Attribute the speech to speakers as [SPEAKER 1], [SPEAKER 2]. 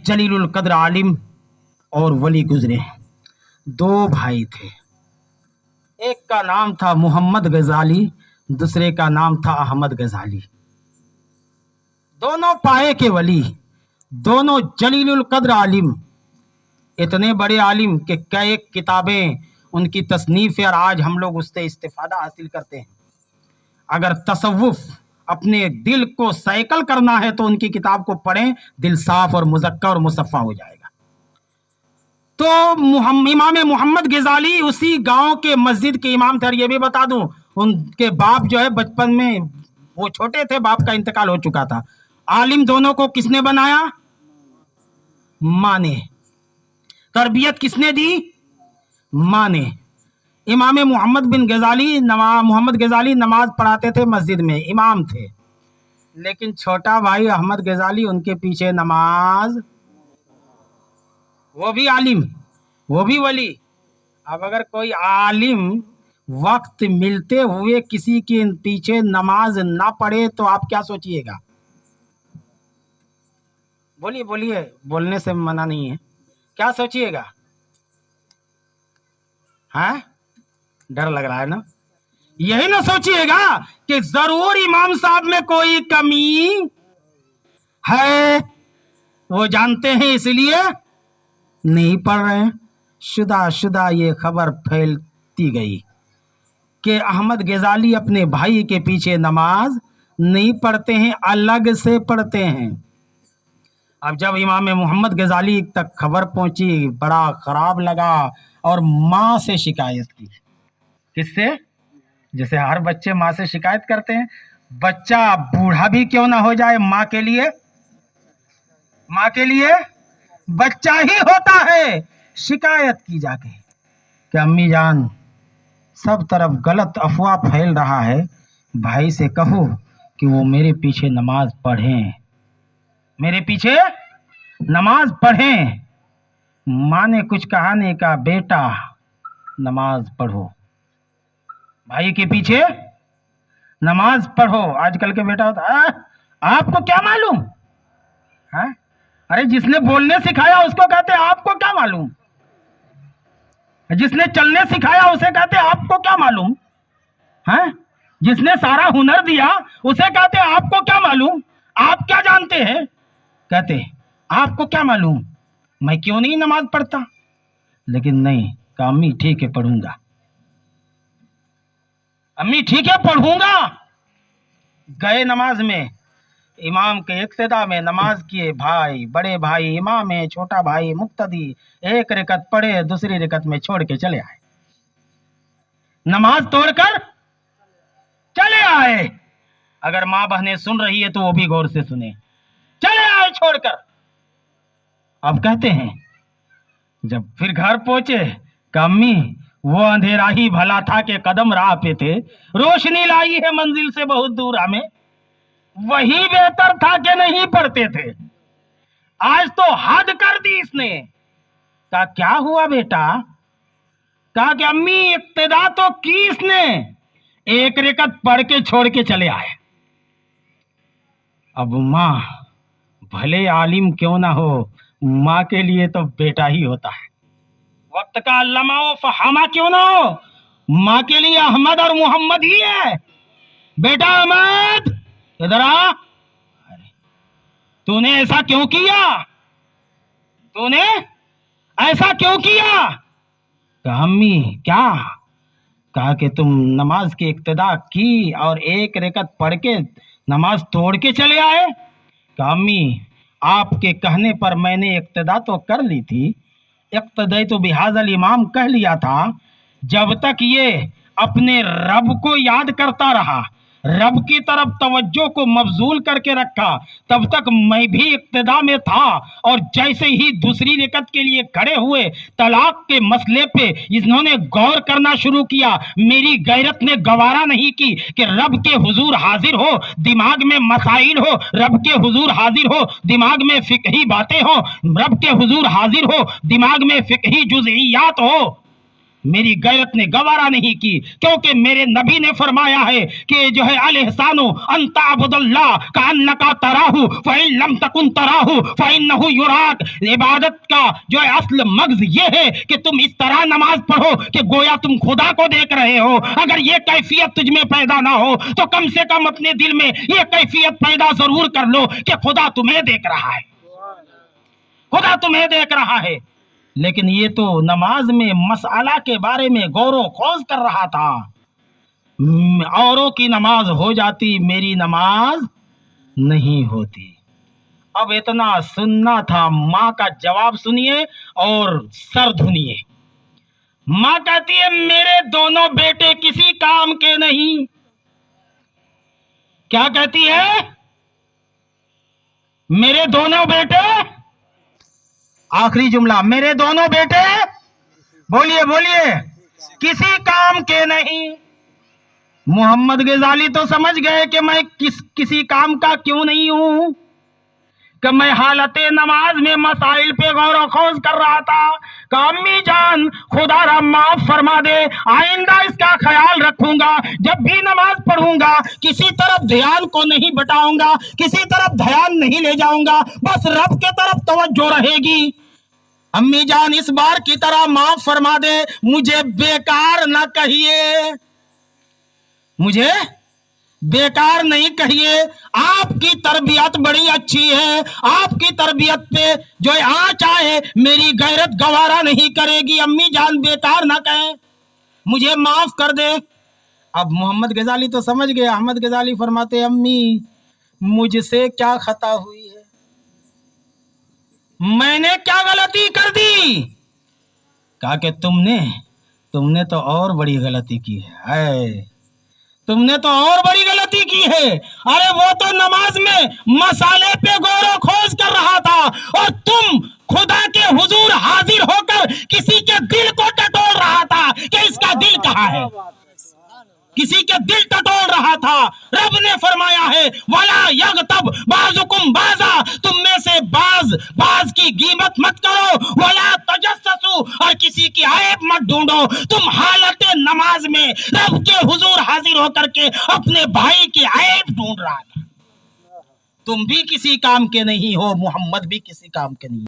[SPEAKER 1] जलील उल कद्र आलिम और वली गुजरे। दो भाई थे, एक का नाम था मोहम्मद गजाली, दूसरे का नाम था अहमद गजाली। दोनों पाए के वली, दोनों जलील उल कद्र आलिम, इतने बड़े आलिम कि कई किताबें उनकी तसनीफ है और आज हम लोग उससे इस्तिफादा हासिल करते हैं। अगर तसव्वुफ अपने दिल को सैकल करना है तो उनकी किताब को पढ़ें, दिल साफ और मुज़क्का और मुसफ़ा हो जाएगा। तो इमाम मोहम्मद गजाली उसी गांव के मस्जिद के इमाम थे। और ये भी बता दूं, उनके बाप जो है बचपन में वो छोटे थे, बाप का इंतकाल हो चुका था। आलिम दोनों को किसने बनाया? माँ ने। तरबियत किसने दी? माँ ने। इमाम मोहम्मद गजाली नमाज पढ़ाते थे मस्जिद में, इमाम थे, लेकिन छोटा भाई अहमद गजाली उनके पीछे नमाज, वो भी आलिम, वो भी वली। अब अगर कोई आलिम वक्त मिलते हुए किसी के पीछे नमाज ना पढ़े तो आप क्या सोचिएगा? बोलिए बोलिए, बोलने से मना नहीं है, क्या सोचिएगा? हाँ, डर लग रहा है ना? यही ना सोचिएगा कि जरूर इमाम साहब में कोई कमी है, वो जानते हैं इसलिए नहीं पढ़ रहे हैं। शुदा ये खबर फैलती गई कि अहमद गजाली अपने भाई के पीछे नमाज नहीं पढ़ते हैं, अलग से पढ़ते हैं। अब जब इमाम मोहम्मद गजाली तक खबर पहुंची, बड़ा खराब लगा और माँ से शिकायत की। किससे? जैसे हर बच्चे माँ से शिकायत करते हैं। बच्चा बूढ़ा भी क्यों ना हो जाए, माँ के लिए बच्चा ही होता है। शिकायत की जाके कि अम्मी जान, सब तरफ गलत अफवाह फैल रहा है, भाई से कहो कि वो मेरे पीछे नमाज पढ़ें, मेरे पीछे नमाज पढ़ें। माँ ने कुछ कहा नहीं, कहा बेटा नमाज पढ़ो, भाई के पीछे नमाज पढ़ो। आजकल के बेटा होता है, आपको क्या मालूम है? अरे जिसने बोलने सिखाया उसको कहते आपको क्या मालूम, जिसने चलने सिखाया उसे कहते आपको क्या मालूम है, जिसने सारा हुनर दिया उसे कहते आपको क्या मालूम, आप क्या जानते हैं, कहते आपको क्या मालूम, मैं क्यों नहीं नमाज पढ़ता। लेकिन नहीं, कहा अम्मी ठीक है पढ़ूंगा, अम्मी ठीक है पढ़ूंगा। गए नमाज में, इमाम के इक्तिदा में नमाज किए। भाई, बड़े भाई इमाम है, छोटा भाई मुक्तदी, एक रकत पढ़े, दूसरी रकत में छोड़ के चले आए, नमाज तोड़कर चले आए। अगर माँ बहनें सुन रही है तो वो भी गौर से सुने, चले आए छोड़कर। अब कहते हैं जब फिर घर पहुंचे, अम्मी वो अंधेरा ही भला था कि कदम राह पे थे, रोशनी लाई है मंजिल से बहुत दूर हमें, वही बेहतर था कि नहीं पढ़ते थे, आज तो हद कर दी इसने। कहा क्या हुआ बेटा? कहा कि अम्मी इक्तिदा तो की इसने, एक रकत पढ़ के छोड़ के चले आए। अब माँ भले आलिम क्यों ना हो, माँ के लिए तो बेटा ही होता है। वक्त का अल्लामा व फहामा क्यों ना हो, माँ के लिए अहमद और मोहम्मद ही है। बेटा अहमद इधर आ, तूने ऐसा क्यों किया, तूने ऐसा क्यों किया? कहा अम्मी क्या? कहा कि तुम नमाज की इक्तिदा की और एक रकत पढ़ के नमाज तोड़ के चले आए। कहा अम्मी आपके कहने पर मैंने इक्तिदा तो कर ली थी, इक्तिदा तो बिहाज़ल इमाम कह लिया था। जब तक ये अपने रब को याद करता रहा, रब की तरफ तवज्जो को मबजूल करके रखा, तब तक मैं भी इक्तिदा में था। और जैसे ही दूसरी रकत के लिए खड़े हुए, तलाक के मसले पे इन्होंने गौर करना शुरू किया, मेरी गैरत ने गवारा नहीं की कि रब के हुजूर हाजिर हो, दिमाग में मसाइल हो, रब के हुजूर हाजिर हो, दिमाग में फिकही बातें हो, रब के हुजूर हाजिर हो, दिमाग में फिकही जुज़इयात हो। میری غیرت نے گوارا نہیں کی، کیونکہ میرے نبی نے فرمایا ہے کہ جو ہے الحسان ان تعبد اللہ کانک تراہ فإن لم تکن تراہ فإنہ یراک۔ عبادت کا جو ہے اصل مغز یہ ہے کہ تم اس طرح نماز پڑھو کہ گویا تم خدا کو دیکھ رہے ہو۔ اگر یہ کیفیت تجھ میں پیدا نہ ہو تو کم سے کم اپنے دل میں یہ کیفیت پیدا ضرور کر لو کہ خدا تمہیں دیکھ رہا ہے، خدا تمہیں دیکھ رہا ہے۔ لیکن یہ تو نماز میں مسئلہ کے بارے میں غور و خوض کر رہا تھا۔ اوروں کی نماز ہو جاتی، میری نماز نہیں ہوتی۔ اب اتنا سننا تھا، ماں کا جواب سنیے اور سر دھنیے۔ ماں کہتی ہے میرے دونوں بیٹے کسی کام کے نہیں۔ کیا کہتی ہے؟ میرے دونوں بیٹے، آخری جملہ، میرے دونوں بیٹے، بولیے بولیے، کسی کام کے نہیں۔ محمد غزالی تو سمجھ گئے کہ میں کسی کام کا کیوں نہیں ہوں، کہ میں حالت نماز میں مسائل پہ غور و خوض کر رہا تھا کہ امی جان خدا را معاف فرما دے، آئندہ اس کا خیال رکھوں گا، جب بھی نماز پڑھوں گا کسی طرف دھیان کو نہیں بٹاؤں گا، کسی طرف دھیان نہیں لے جاؤں گا، بس رب کے طرف توجہ رہے گی۔ امی جان اس بار کی طرح معاف فرما دے، مجھے بیکار نہ کہیے، مجھے بیکار نہیں کہیے، آپ کی تربیت بڑی اچھی ہے، آپ کی تربیت پہ جو آنچ آئے میری غیرت گوارا نہیں کرے گی، امی جان بیکار نہ کہیں، مجھے معاف کر دے۔ اب محمد غزالی تو سمجھ گئے، احمد غزالی فرماتے امی مجھ سے کیا خطا ہوئی ہے، میں نے کیا غلطی کر دی؟ کہا کہ تم نے تو اور بڑی غلطی کی ہے، تم نے تو اور بڑی غلطی کی ہے۔ ارے وہ تو نماز میں مسالے پہ غور و خوض کر رہا تھا اور تم خدا کے حضور حاضر ہو کر کسی کے دل کو ٹٹول رہا تھا کہ اس کا دل کہاں ہے، کسی کے دل ٹٹول رہا تھا۔ رب نے فرمایا ہے وَلَا يَغْتَبْ بَعْضُكُمْ بَعْضًا، تم میں سے بعض کی غیبت مت کرو، وَلَا تَجَسَّسُوا، اور کسی کی عیب مت ڈھونڈو۔ تم حالت نماز میں رب کے حضور حاضر ہو کر کے اپنے بھائی کی عیب ڈھونڈ رہا تھا۔ تم بھی کسی کام کے نہیں ہو، محمد بھی کسی کام کے نہیں۔